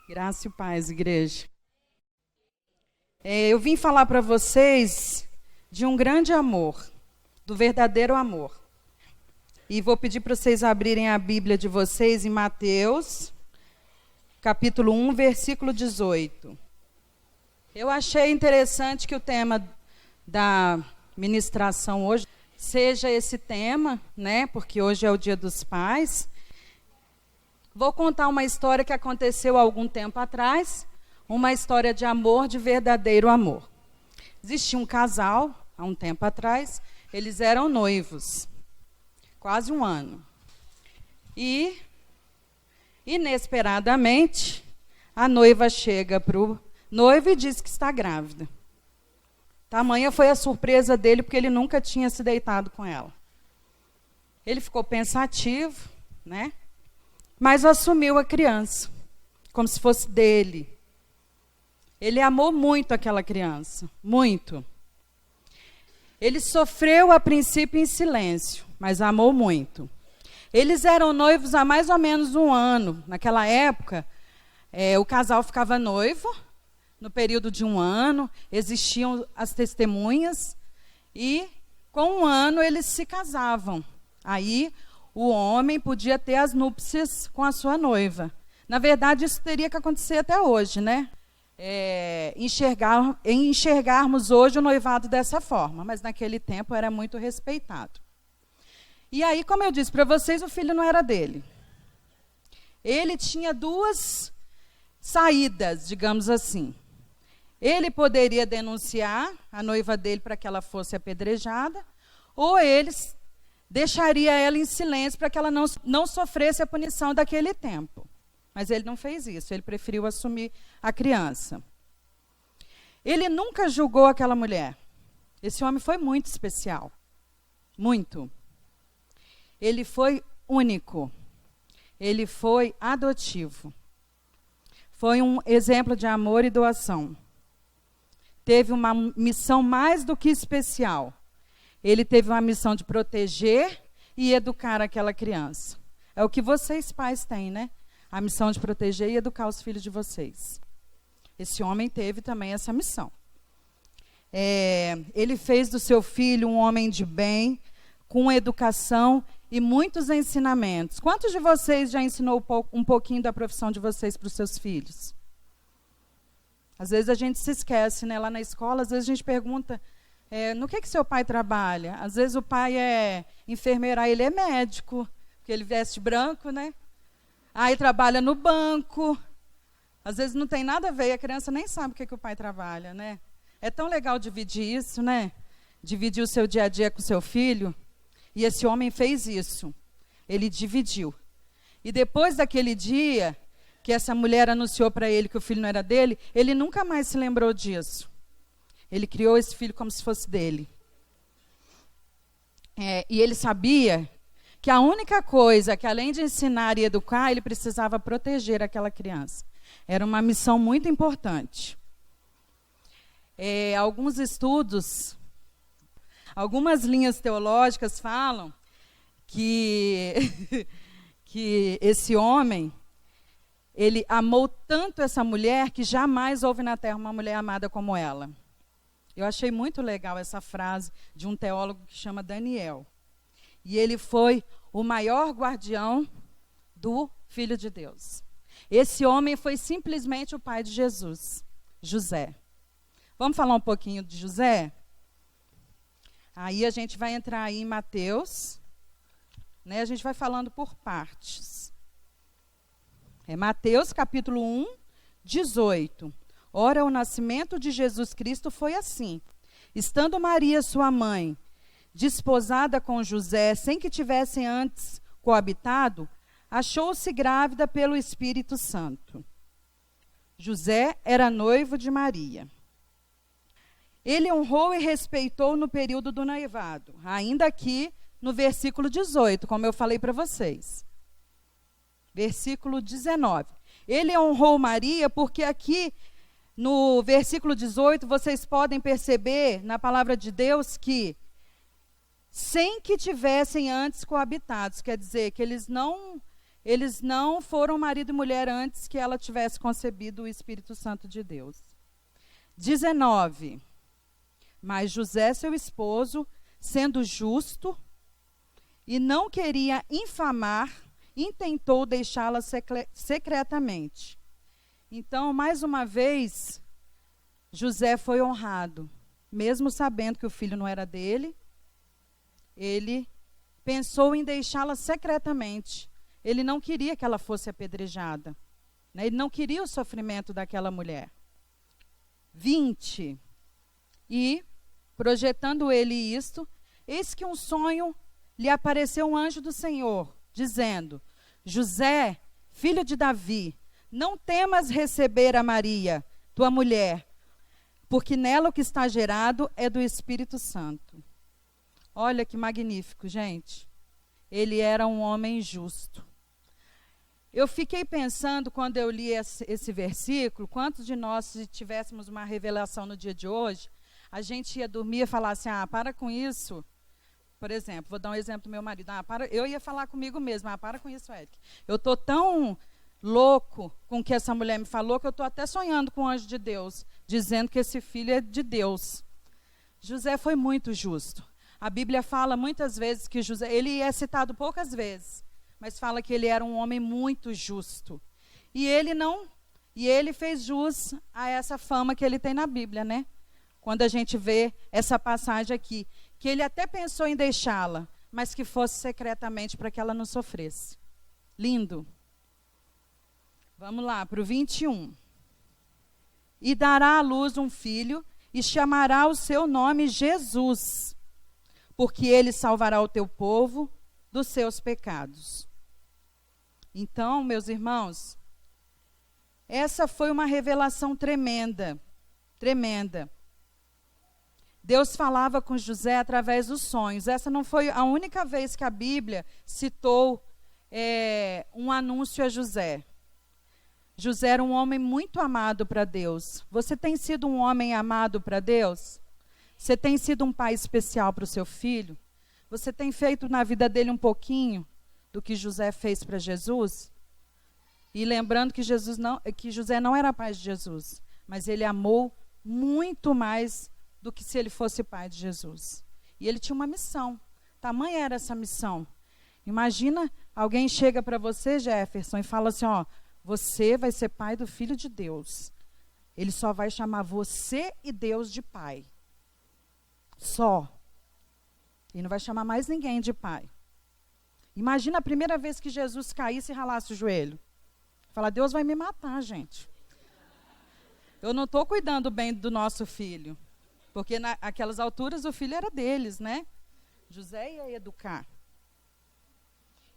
Graça e paz, igreja. Eu vim falar para vocês de um grande amor, do verdadeiro amor. E vou pedir para vocês abrirem a Bíblia de vocês em Mateus, capítulo 1, versículo 18. Eu achei interessante que o tema da ministração hoje seja esse tema, né? Porque hoje é o Dia dos Pais. Vou contar uma história que aconteceu há algum tempo atrás, uma história de amor, de verdadeiro amor. Existia um casal, há um tempo atrás, eles eram noivos, quase um ano. E, inesperadamente, a noiva chega para o noivo e diz que está grávida. Tamanha foi a surpresa dele, porque ele nunca tinha se deitado com ela. Ele ficou pensativo, né? Mas assumiu a criança, como se fosse dele. Ele amou muito aquela criança, muito. Ele sofreu a princípio em silêncio, mas amou muito. Eles eram noivos há mais ou menos um ano. Naquela época, o casal ficava noivo, no período de um ano, existiam as testemunhas, e com um ano eles se casavam. Aí o homem podia ter as núpcias com a sua noiva. Na verdade, isso teria que acontecer até hoje, né? Enxergarmos hoje o noivado dessa forma, mas naquele tempo era muito respeitado. E aí, como eu disse para vocês, o filho não era dele. Ele tinha duas saídas, digamos assim. Ele poderia denunciar a noiva dele para que ela fosse apedrejada, ou eles deixaria ela em silêncio para que ela não sofresse a punição daquele tempo. Mas ele não fez isso, ele preferiu assumir a criança. Ele nunca julgou aquela mulher. Esse homem foi muito especial. Muito. Ele foi único. Ele foi adotivo. Foi um exemplo de amor e doação. Teve uma missão mais do que especial. Ele teve uma missão de proteger e educar aquela criança. É o que vocês pais têm, né? A missão de proteger e educar os filhos de vocês. Esse homem teve também essa missão. Ele fez do seu filho um homem de bem, com educação e muitos ensinamentos. Quantos de vocês já ensinou um pouquinho da profissão de vocês para os seus filhos? Às vezes a gente se esquece, né? Lá na escola, às vezes a gente pergunta... no que seu pai trabalha? Às vezes o pai é enfermeiro, aí ele é médico, porque ele veste branco, né? Aí trabalha no banco. Às vezes não tem nada a ver, e a criança nem sabe o que o pai trabalha, né? É tão legal dividir isso, né? Dividir o seu dia a dia com o seu filho. E esse homem fez isso. Ele dividiu. E depois daquele dia, que essa mulher anunciou para ele que o filho não era dele, ele nunca mais se lembrou disso. Ele criou esse filho como se fosse dele. E ele sabia que a única coisa que, além de ensinar e educar, ele precisava proteger aquela criança. Era uma missão muito importante. Alguns estudos, algumas linhas teológicas falam que, que esse homem, ele amou tanto essa mulher que jamais houve na terra uma mulher amada como ela. Eu achei muito legal essa frase de um teólogo que chama Daniel. E ele foi o maior guardião do Filho de Deus. Esse homem foi simplesmente o pai de Jesus, José. Vamos falar um pouquinho de José? Aí a gente vai entrar aí em Mateus, né? A gente vai falando por partes. Mateus capítulo 1, 18. Ora, o nascimento de Jesus Cristo foi assim. Estando Maria, sua mãe, desposada com José, sem que tivessem antes coabitado, achou-se grávida pelo Espírito Santo. José era noivo de Maria. Ele honrou e respeitou no período do noivado, ainda aqui no versículo 18, como eu falei para vocês. Versículo 19. Ele honrou Maria porque aqui no versículo 18, vocês podem perceber na palavra de Deus que sem que tivessem antes coabitados, quer dizer que eles não eles não foram marido e mulher antes que ela tivesse concebido o Espírito Santo de Deus. 19. Mas José, seu esposo, sendo justo e não queria infamar, intentou deixá-la secretamente. Então, mais uma vez, José foi honrado. Mesmo sabendo que o filho não era dele, ele pensou em deixá-la secretamente. Ele não queria que ela fosse apedrejada, né? Ele não queria o sofrimento daquela mulher. 20. E, projetando ele isto, eis que um sonho lhe apareceu um anjo do Senhor, dizendo: José, filho de Davi, não temas receber a Maria, tua mulher, porque nela o que está gerado é do Espírito Santo. Olha que magnífico, gente. Ele era um homem justo. Eu fiquei pensando, quando eu li esse versículo, quantos de nós, se tivéssemos uma revelação no dia de hoje, a gente ia dormir e falar assim, para com isso. Por exemplo, vou dar um exemplo do meu marido. Eu ia falar comigo mesmo, para com isso, Eric. Eu estou tão louco com o que essa mulher me falou, que eu estou até sonhando com o anjo de Deus, dizendo que esse filho é de Deus. José foi muito justo. A Bíblia fala muitas vezes que José, ele é citado poucas vezes, mas fala que ele era um homem muito justo. E ele fez jus a essa fama que ele tem na Bíblia, né? Quando a gente vê essa passagem aqui, que ele até pensou em deixá-la, mas que fosse secretamente para que ela não sofresse. Lindo. Vamos lá, para o 21. E dará à luz um filho, e chamará o seu nome Jesus, porque ele salvará o teu povo dos seus pecados. Então, meus irmãos, essa foi uma revelação tremenda, tremenda. Deus falava com José através dos sonhos. Essa não foi a única vez que a Bíblia citou um anúncio a José. José era um homem muito amado para Deus. Você tem sido um homem amado para Deus? Você tem sido um pai especial para o seu filho? Você tem feito na vida dele um pouquinho do que José fez para Jesus? E lembrando que José não era pai de Jesus, mas ele amou muito mais do que se ele fosse pai de Jesus. E ele tinha uma missão. Tamanha era essa missão. Imagina, alguém chega para você, Jefferson, e fala assim, você vai ser pai do Filho de Deus. Ele só vai chamar você e Deus de pai. Só. Ele não vai chamar mais ninguém de pai. Imagina a primeira vez que Jesus caísse e ralasse o joelho. Fala, Deus vai me matar, gente. Eu não estou cuidando bem do nosso filho. Porque naquelas alturas o filho era deles, né? José ia educar.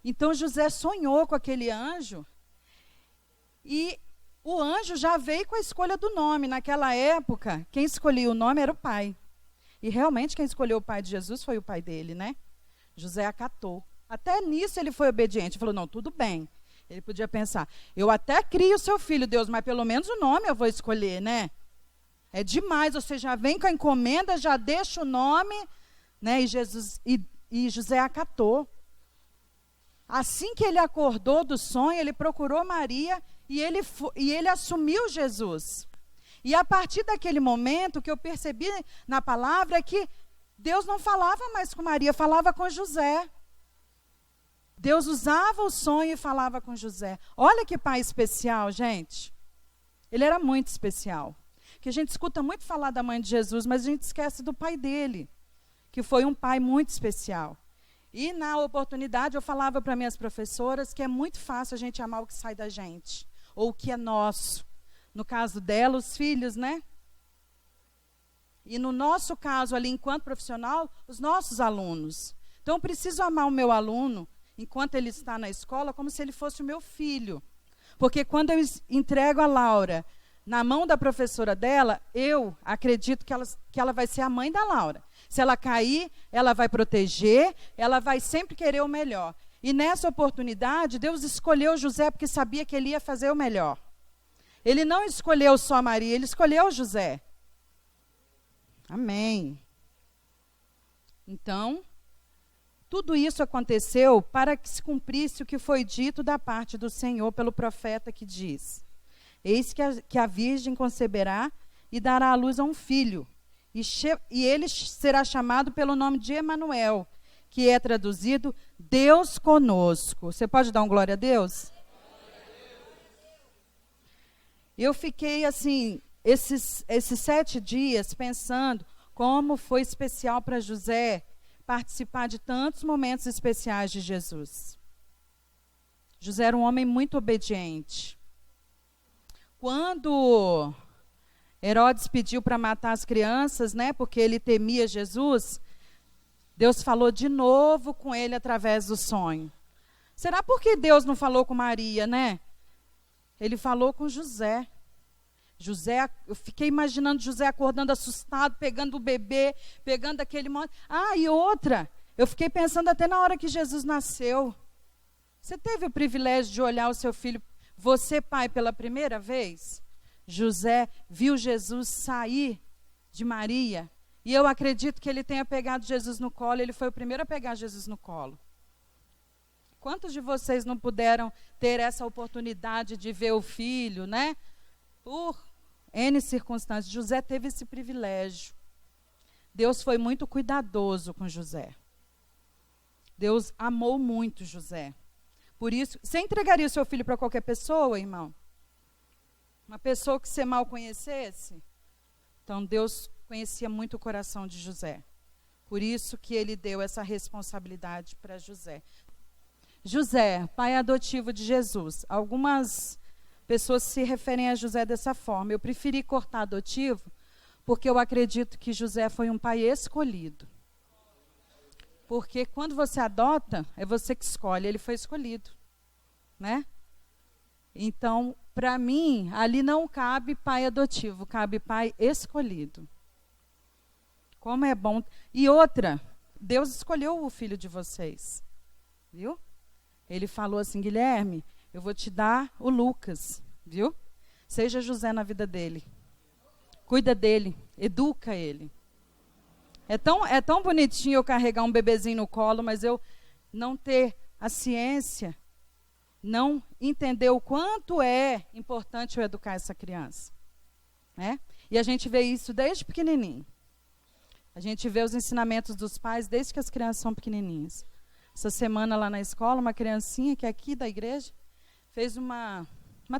Então José sonhou com aquele anjo. E o anjo já veio com a escolha do nome. Naquela época, quem escolhia o nome era o pai. E realmente quem escolheu o pai de Jesus foi o pai dele, né? José acatou. Até nisso ele foi obediente. Falou, não, tudo bem. Ele podia pensar, eu até crio o seu filho, Deus, mas pelo menos o nome eu vou escolher, né? É demais, você já vem com a encomenda, já deixa o nome, né? E José acatou. Assim que ele acordou do sonho, ele procurou Maria e ele assumiu Jesus. E a partir daquele momento, o que eu percebi na palavra é que Deus não falava mais com Maria, falava com José. Deus usava o sonho e falava com José. Olha que pai especial, gente. Ele era muito especial. Que a gente escuta muito falar da mãe de Jesus, mas a gente esquece do pai dele, que foi um pai muito especial. E na oportunidade eu falava para minhas professoras que é muito fácil a gente amar o que sai da gente, ou o que é nosso. No caso dela, os filhos, né? E no nosso caso ali, enquanto profissional, os nossos alunos. Então eu preciso amar o meu aluno, enquanto ele está na escola, como se ele fosse o meu filho. Porque quando eu entrego a Laura na mão da professora dela, eu acredito que ela vai ser a mãe da Laura. Se ela cair, ela vai proteger, ela vai sempre querer o melhor. E nessa oportunidade, Deus escolheu José porque sabia que ele ia fazer o melhor. Ele não escolheu só Maria, ele escolheu José. Amém. Então, Tudo isso aconteceu para que se cumprisse o que foi dito da parte do Senhor pelo profeta que diz: Eis que a virgem conceberá e dará à luz a um filho, e ele será chamado pelo nome de Emanuel, que é traduzido Deus conosco. Você pode dar um glória a Deus? Eu fiquei assim, esses 7 dias pensando como foi especial para José participar de tantos momentos especiais de Jesus. José era um homem muito obediente. Quando Herodes pediu para matar as crianças, né, porque ele temia Jesus, Deus falou de novo com ele através do sonho. Será porque Deus não falou com Maria, né? Ele falou com José. Eu fiquei imaginando José acordando assustado, pegando o bebê, pegando aquele monte. E outra, eu fiquei pensando até na hora que Jesus nasceu. Você teve o privilégio de olhar o seu filho, você pai, pela primeira vez? José viu Jesus sair de Maria, e eu acredito que ele tenha pegado Jesus no colo, ele foi o primeiro a pegar Jesus no colo. Quantos de vocês não puderam ter essa oportunidade de ver o filho, né? Por N circunstâncias. José teve esse privilégio. Deus foi muito cuidadoso com José. Deus amou muito José. Por isso, você entregaria o seu filho para qualquer pessoa, irmão? Uma pessoa que você mal conhecesse? Então, Deus conhecia muito o coração de José. Por isso que ele deu essa responsabilidade para José. José, pai adotivo de Jesus. Algumas pessoas se referem a José dessa forma. Eu preferi cortar adotivo, porque eu acredito que José foi um pai escolhido. Porque quando você adota, é você que escolhe, ele foi escolhido, né? Então, para mim, ali não cabe pai adotivo, cabe pai escolhido. Como é bom. E outra, Deus escolheu o filho de vocês, viu? Ele falou assim: Guilherme, eu vou te dar o Lucas, viu? Seja José na vida dele. Cuida dele, educa ele. É tão bonitinho eu carregar um bebezinho no colo, mas eu não ter a ciência, não entender o quanto é importante eu educar essa criança, né? E a gente vê isso desde pequenininho. A gente vê os ensinamentos dos pais desde que as crianças são pequenininhas. Essa semana lá na escola, uma criancinha que é aqui da igreja fez uma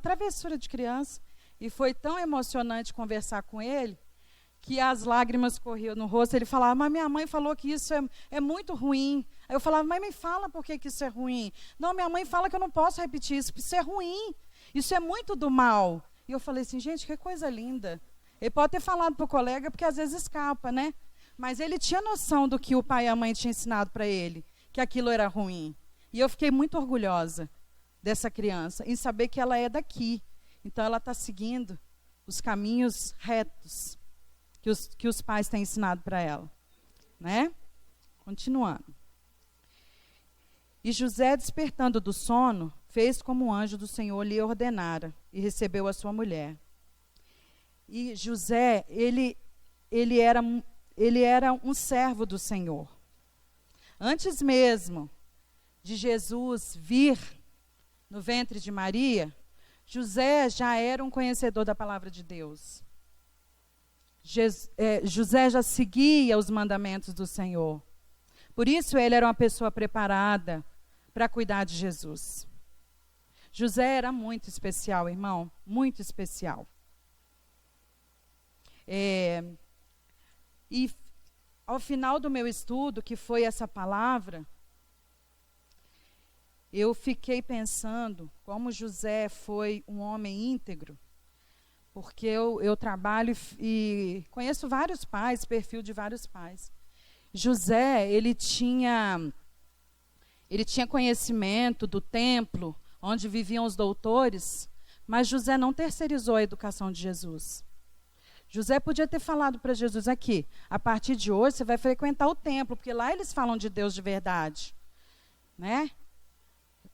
travessura de criança e foi tão emocionante conversar com ele que as lágrimas corriam no rosto. Ele falava: mas minha mãe falou que isso é muito ruim. Aí eu falava: mas me fala por que isso é ruim. Não, minha mãe fala que eu não posso repetir isso, porque isso é ruim, isso é muito do mal. E eu falei assim: gente, que coisa linda. Ele pode ter falado para o colega, porque às vezes escapa, né? Mas ele tinha noção do que o pai e a mãe tinham ensinado para ele, que aquilo era ruim. E eu fiquei muito orgulhosa dessa criança, em saber que ela é daqui. Então ela está seguindo os caminhos retos que os pais têm ensinado para ela, né? Continuando. E José, despertando do sono, fez como o anjo do Senhor lhe ordenara, e recebeu a sua mulher. E José, ele era um servo do Senhor. Antes mesmo de Jesus vir no ventre de Maria, José já era um conhecedor da palavra de Deus. José já seguia os mandamentos do Senhor. Por isso ele era uma pessoa preparada para cuidar de Jesus. José era muito especial, irmão, muito especial. E ao final do meu estudo, que foi essa palavra, eu fiquei pensando como José foi um homem íntegro, porque eu trabalho e conheço vários pais, perfil de vários pais. José, ele tinha conhecimento do templo, onde viviam os doutores, mas José não terceirizou a educação de Jesus. José podia ter falado para Jesus: aqui, a partir de hoje você vai frequentar o templo, porque lá eles falam de Deus de verdade, né?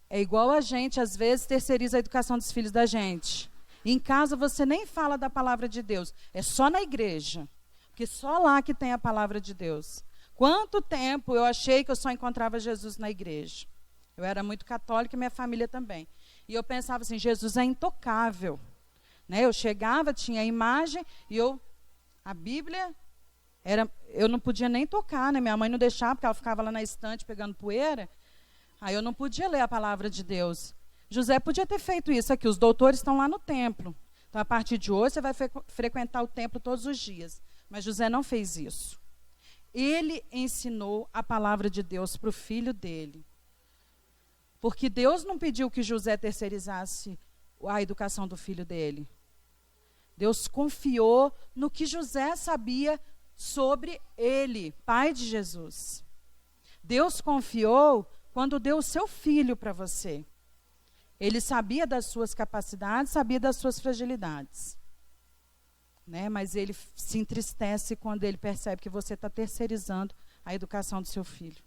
É igual a gente, às vezes, terceiriza a educação dos filhos da gente. Em casa você nem fala da palavra de Deus, é só na igreja, porque só lá que tem a palavra de Deus. Quanto tempo eu achei que eu só encontrava Jesus na igreja. Eu era muito católica e minha família também. E eu pensava assim, Jesus é intocável. Né? Eu chegava, tinha a imagem, e a Bíblia, eu não podia nem tocar, né? Minha mãe não deixava, porque ela ficava lá na estante pegando poeira. Aí eu não podia ler a palavra de Deus. José podia ter feito isso aqui, os doutores estão lá no templo. Então, a partir de hoje, você vai frequentar o templo todos os dias. Mas José não fez isso. Ele ensinou a palavra de Deus para o filho dele. Porque Deus não pediu que José terceirizasse a educação do filho dele. Deus confiou no que José sabia sobre ele, pai de Jesus. Deus confiou quando deu o seu filho para você. Ele sabia das suas capacidades, sabia das suas fragilidades. Né? Mas ele se entristece quando ele percebe que você está terceirizando a educação do seu filho.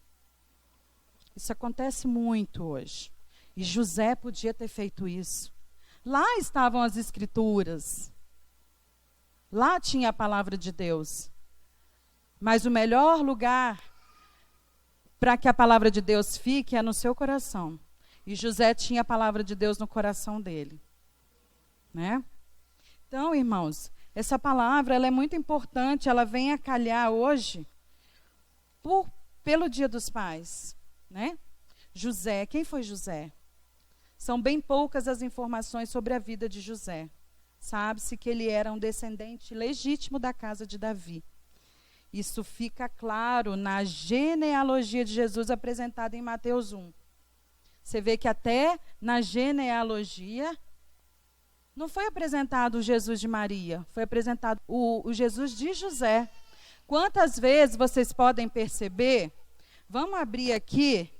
Isso acontece muito hoje. E José podia ter feito isso. Lá estavam as escrituras. Lá tinha a palavra de Deus. Mas o melhor lugar para que a palavra de Deus fique é no seu coração. E José tinha a palavra de Deus no coração dele. Né? Então, irmãos, essa palavra ela é muito importante. Ela vem a calhar hoje pelo Dia dos Pais. Né? José, quem foi José? São bem poucas as informações sobre a vida de José. Sabe-se que ele era um descendente legítimo da casa de Davi. Isso fica claro na genealogia de Jesus apresentada em Mateus 1. Você vê que até na genealogia não foi apresentado o Jesus de Maria, foi apresentado o Jesus de José. Quantas vezes vocês podem perceber? Vamos abrir aqui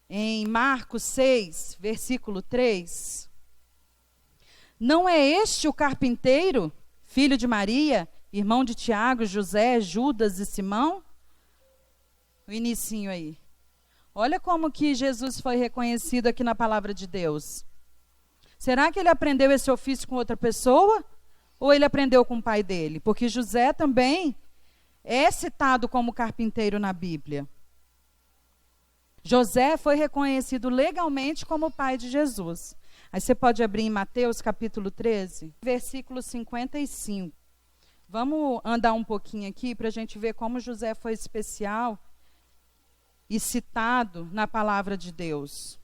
em Marcos 6, versículo 3. Não é este o carpinteiro, filho de Maria, irmão de Tiago, José, Judas e Simão? O inicinho aí. Olha como que Jesus foi reconhecido aqui na palavra de Deus. Será que ele aprendeu esse ofício com outra pessoa? Ou ele aprendeu com o pai dele? Porque José também é citado como carpinteiro na Bíblia. José foi reconhecido legalmente como o pai de Jesus. Aí você pode abrir em Mateus capítulo 13, versículo 55. Vamos andar um pouquinho aqui para a gente ver como José foi especial e citado na palavra de Deus.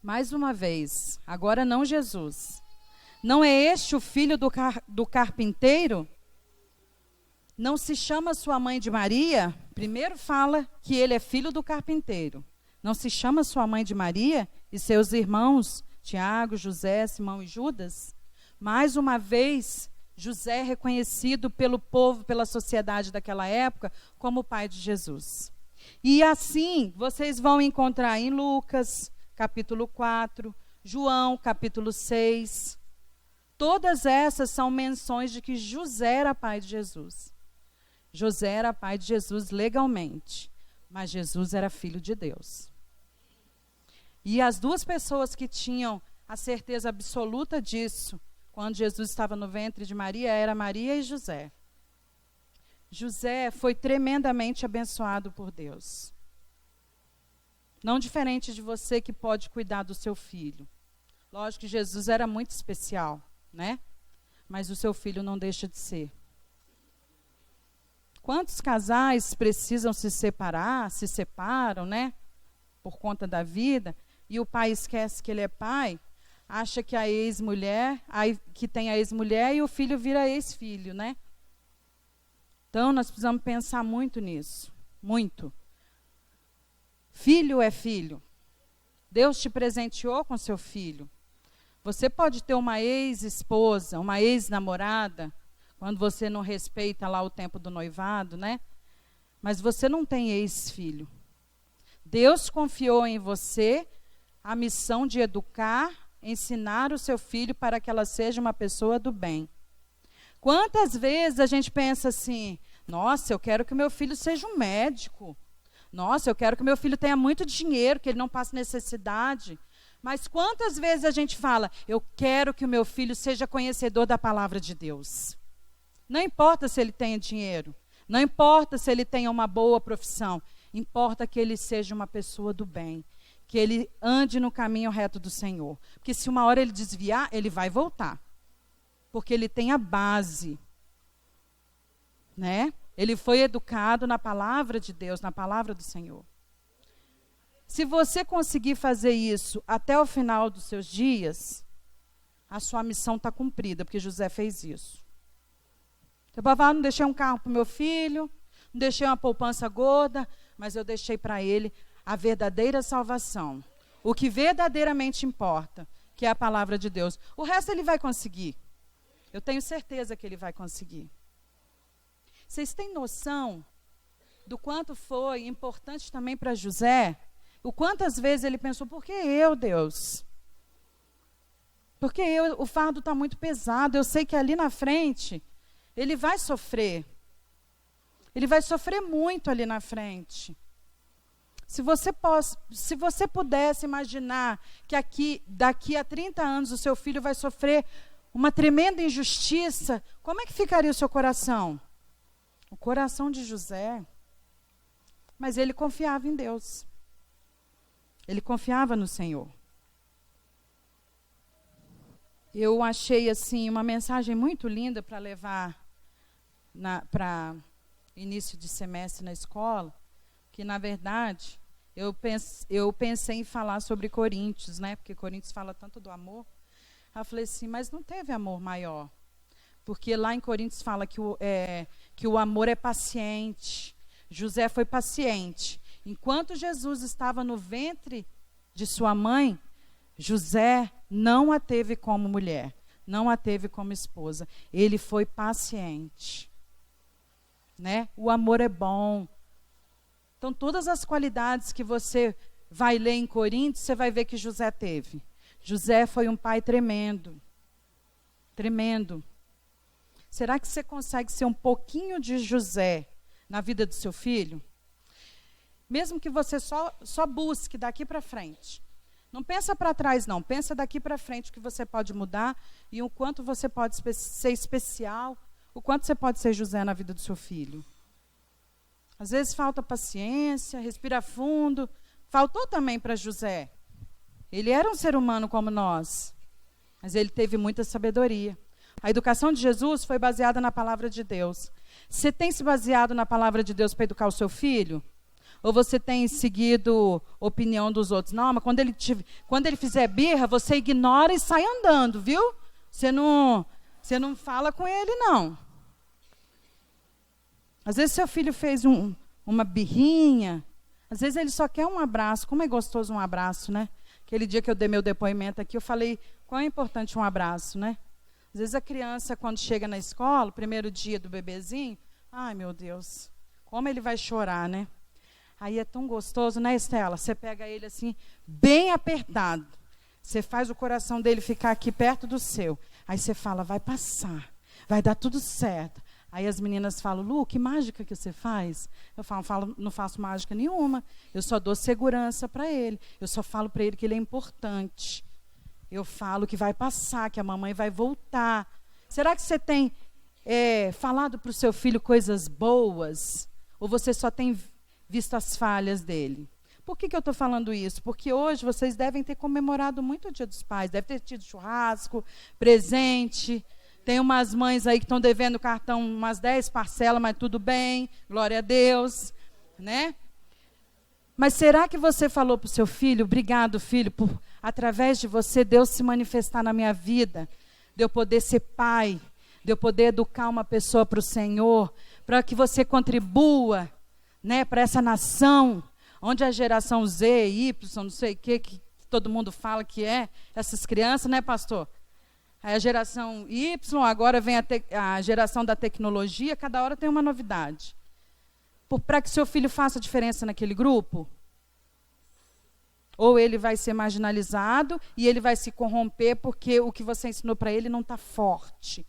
Mais uma vez, agora não Jesus. Não é este o filho do carpinteiro? Não se chama sua mãe de Maria? Primeiro fala que ele é filho do carpinteiro. Não se chama sua mãe de Maria e seus irmãos, Tiago, José, Simão e Judas? Mais uma vez, José é reconhecido pelo povo, pela sociedade daquela época, como o pai de Jesus. E assim, vocês vão encontrar em Lucas, capítulo 4, João, capítulo 6. Todas essas são menções de que José era pai de Jesus. José era pai de Jesus legalmente, mas Jesus era filho de Deus. E as duas pessoas que tinham a certeza absoluta disso, quando Jesus estava no ventre de Maria, era Maria e José. José foi tremendamente abençoado por Deus. Não diferente de você que pode cuidar do seu filho. Lógico que Jesus era muito especial, né? Mas o seu filho não deixa de ser. Quantos casais precisam se separam, né? Por conta da vida, e o pai esquece que ele é pai, acha que a ex-mulher, que tem a ex-mulher e o filho vira ex-filho, né? Então, nós precisamos pensar muito nisso, muito. Filho é filho. Deus te presenteou com seu filho. Você pode ter uma ex-esposa, uma ex-namorada, quando você não respeita lá o tempo do noivado, né? Mas você não tem ex-filho. Deus confiou em você a missão de educar, ensinar o seu filho para que ela seja uma pessoa do bem. Quantas vezes a gente pensa assim, nossa, eu quero que o meu filho seja um médico. Nossa, eu quero que o meu filho tenha muito dinheiro, que ele não passe necessidade. Mas quantas vezes a gente fala, eu quero que o meu filho seja conhecedor da palavra de Deus. Não importa se ele tenha dinheiro, não importa se ele tenha uma boa profissão, importa que ele seja uma pessoa do bem, que ele ande no caminho reto do Senhor. Porque se uma hora ele desviar, ele vai voltar. Porque ele tem a base, né? Ele foi educado na palavra de Deus, na palavra do Senhor. Se você conseguir fazer isso até o final dos seus dias, a sua missão está cumprida, porque José fez isso. Você pode falar, não deixei um carro para o meu filho, não deixei uma poupança gorda, mas eu deixei para ele a verdadeira salvação. O que verdadeiramente importa, que é a palavra de Deus. O resto ele vai conseguir. Eu tenho certeza que ele vai conseguir. Vocês têm noção do quanto foi importante também para José? O quantas vezes ele pensou, por que eu, Deus? Porque o fardo está muito pesado, eu sei que ali na frente ele vai sofrer. Ele vai sofrer muito ali na frente. Se você pudesse imaginar que daqui a 30 anos o seu filho vai sofrer uma tremenda injustiça, como é que ficaria o seu coração? O coração de José. Mas ele confiava em Deus. Ele confiava no Senhor. Eu achei assim uma mensagem muito linda para levar para início de semestre na escola, que na verdade eu pensei em falar sobre Coríntios, né? Porque Coríntios fala tanto do amor. Eu falei assim, mas não teve amor maior. Porque lá em Coríntios fala que o amor é paciente. José foi paciente. Enquanto Jesus estava no ventre de sua mãe, José não a teve como mulher, não a teve como esposa. Ele foi paciente. Né? O amor é bom. Então, todas as qualidades que você vai ler em Coríntios, você vai ver que José teve. José foi um pai tremendo. Tremendo. Será que você consegue ser um pouquinho de José na vida do seu filho? Mesmo que você só busque daqui para frente. Não pensa para trás, não. Pensa daqui para frente o que você pode mudar e o quanto você pode ser especial, o quanto você pode ser José na vida do seu filho. Às vezes falta paciência, respira fundo. Faltou também para José. Ele era um ser humano como nós, mas ele teve muita sabedoria. A educação de Jesus foi baseada na palavra de Deus. Você tem se baseado na palavra de Deus para educar o seu filho? Ou você tem seguido a opinião dos outros? Não, mas quando ele fizer birra, você ignora e sai andando, viu? Você não fala com ele, não. Às vezes seu filho fez uma birrinha, às vezes ele só quer um abraço. Como é gostoso um abraço, né? Aquele dia que eu dei meu depoimento aqui, eu falei, quão é importante um abraço, né? Às vezes a criança, quando chega na escola, o primeiro dia do bebezinho, ai meu Deus, como ele vai chorar, né? Aí é tão gostoso, né, Estela? Você pega ele assim, bem apertado. Você faz o coração dele ficar aqui perto do seu. Aí você fala, vai passar, vai dar tudo certo. Aí as meninas falam, Lu, que mágica que você faz? Eu falo, não faço mágica nenhuma. Eu só dou segurança para ele. Eu só falo para ele que ele é importante. Eu falo que vai passar, que a mamãe vai voltar. Será que você tem falado para o seu filho coisas boas? Ou você só tem visto as falhas dele? Por que eu estou falando isso? Porque hoje vocês devem ter comemorado muito o Dia dos Pais. Deve ter tido churrasco, presente. Tem umas mães aí que estão devendo cartão umas 10 parcelas, mas tudo bem, glória a Deus, né? Mas será que você falou para o seu filho, obrigado filho, por através de você Deus se manifestar na minha vida, de eu poder ser pai, de eu poder educar uma pessoa para o Senhor, para que você contribua, né, para essa nação, onde a geração Z, Y, não sei o que todo mundo fala que é, essas crianças, né, pastor? Aí a geração Y, agora vem a geração da tecnologia, cada hora tem uma novidade. Para que seu filho faça diferença naquele grupo? Ou ele vai ser marginalizado e ele vai se corromper porque o que você ensinou para ele não está forte.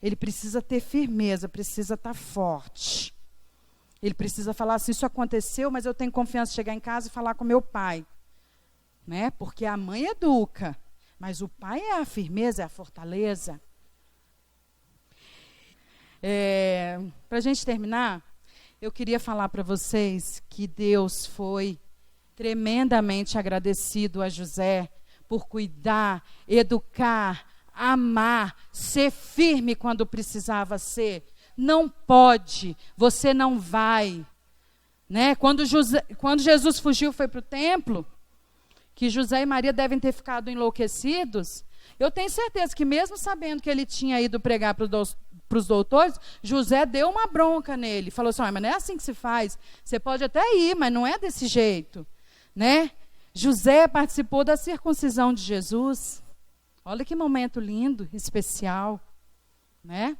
Ele precisa ter firmeza, precisa estar forte. Ele precisa falar assim, isso aconteceu, mas eu tenho confiança de chegar em casa e falar com meu pai. Né? Porque a mãe educa. Mas o pai é a firmeza, é a fortaleza. Para a gente terminar, eu queria falar para vocês que Deus foi tremendamente agradecido a José por cuidar, educar, amar, ser firme quando precisava ser. Não pode, você não vai. Né? Quando Jesus fugiu, foi para o templo, que José e Maria devem ter ficado enlouquecidos, eu tenho certeza que mesmo sabendo que ele tinha ido pregar para os doutores, José deu uma bronca nele, falou assim, mas não é assim que se faz, você pode até ir, mas não é desse jeito. Né? José participou da circuncisão de Jesus. Olha que momento lindo, especial. Né?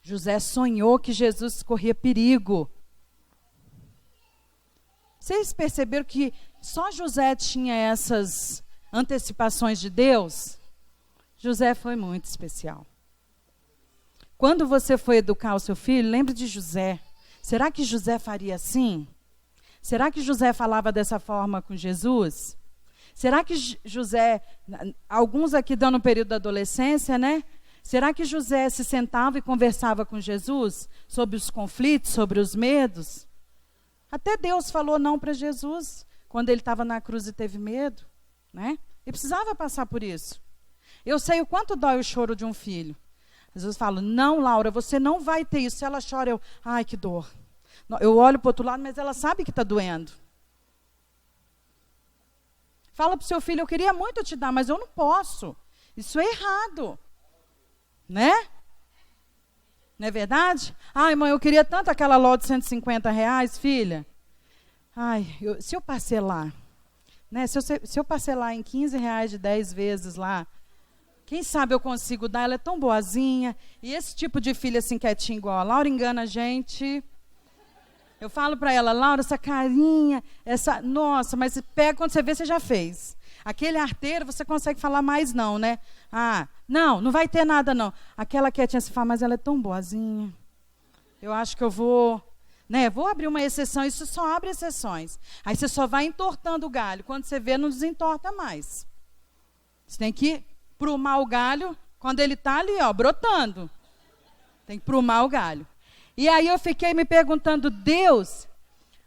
José sonhou que Jesus corria perigo. Vocês perceberam que só José tinha essas antecipações de Deus? José foi muito especial. Quando você for educar o seu filho, lembre de José. Será que José faria assim? Será que José falava dessa forma com Jesus? Será que José, alguns aqui dão no período da adolescência, né? Será que José se sentava e conversava com Jesus sobre os conflitos, sobre os medos? Até Deus falou não para Jesus, quando ele estava na cruz e teve medo, né? E precisava passar por isso. Eu sei o quanto dói o choro de um filho. Jesus fala, não, Laura, você não vai ter isso. Se ela chora, ai, que dor. Eu olho para o outro lado, mas ela sabe que está doendo. Fala para o seu filho, eu queria muito te dar, mas eu não posso. Isso é errado. Né? Não é verdade? Ai, mãe, eu queria tanto aquela loja de R$150, filha. Ai, se eu parcelar, né? Se eu parcelar em R$15 de 10 vezes lá, quem sabe eu consigo dar, ela é tão boazinha. E esse tipo de filha assim, quietinha igual a Laura, engana a gente. Eu falo para ela, Laura, essa carinha, nossa, mas pega quando você vê, você já fez. Aquele arteiro, você consegue falar mais não, né? Ah, não vai ter nada não. Aquela quietinha, você fala, mas ela é tão boazinha. Eu acho que eu vou abrir uma exceção, isso só abre exceções. Aí você só vai entortando o galho. Quando você vê, não desentorta mais. Você tem que prumar o galho quando ele está ali, brotando. Tem que prumar o galho. E aí eu fiquei me perguntando, Deus,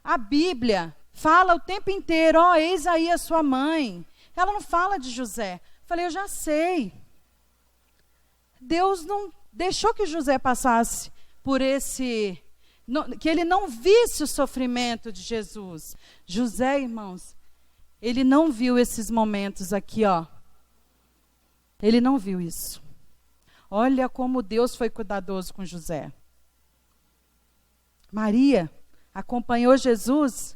a Bíblia fala o tempo inteiro, eis aí a sua mãe. Ela não fala de José. Falei, eu já sei. Deus não deixou que José passasse por que ele não visse o sofrimento de Jesus. José, irmãos, ele não viu esses momentos aqui, Ele não viu isso. Olha como Deus foi cuidadoso com José. Maria acompanhou Jesus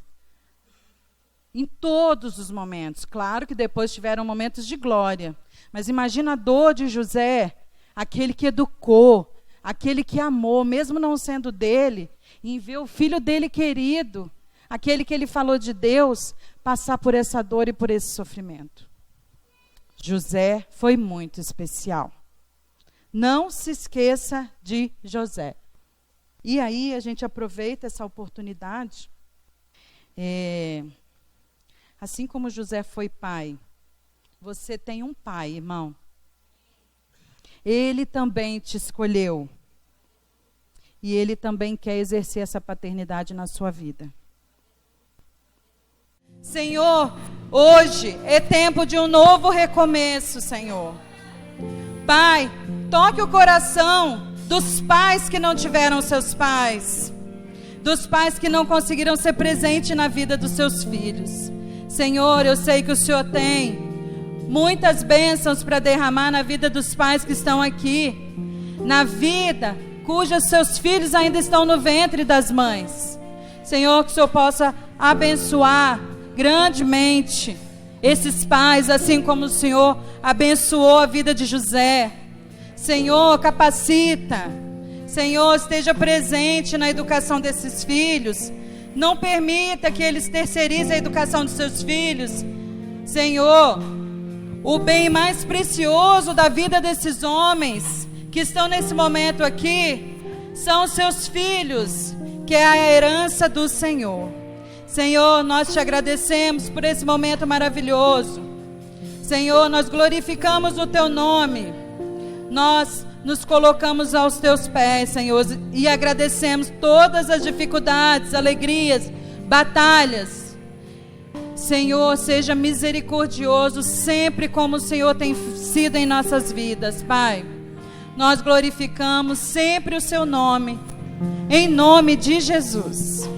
em todos os momentos. Claro que depois tiveram momentos de glória. Mas imagina a dor de José, aquele que educou, aquele que amou, mesmo não sendo dele, em ver o filho dele querido, aquele que ele falou de Deus, passar por essa dor e por esse sofrimento. José foi muito especial. Não se esqueça de José. E aí a gente aproveita essa oportunidade. Assim como José foi pai, você tem um pai, irmão. Ele também te escolheu. E ele também quer exercer essa paternidade na sua vida. Senhor, hoje é tempo de um novo recomeço, Senhor. Pai, toque o coração dos pais que não tiveram seus pais, dos pais que não conseguiram ser presente na vida dos seus filhos. Senhor, eu sei que o Senhor tem muitas bênçãos para derramar na vida dos pais que estão aqui, na vida cujos seus filhos ainda estão no ventre das mães. Senhor, que o Senhor possa abençoar grandemente esses pais, assim como o Senhor abençoou a vida de José. Senhor, capacita. Senhor, esteja presente na educação desses filhos. Não permita que eles terceirizem a educação dos seus filhos. Senhor, o bem mais precioso da vida desses homens que estão nesse momento aqui são os seus filhos, que é a herança do Senhor. Senhor, nós te agradecemos por esse momento maravilhoso. Senhor, nós glorificamos o teu nome. Nós nos colocamos aos teus pés, Senhor, e agradecemos todas as dificuldades, alegrias, batalhas. Senhor, seja misericordioso sempre como o Senhor tem sido em nossas vidas, Pai. Nós glorificamos sempre o seu nome, em nome de Jesus.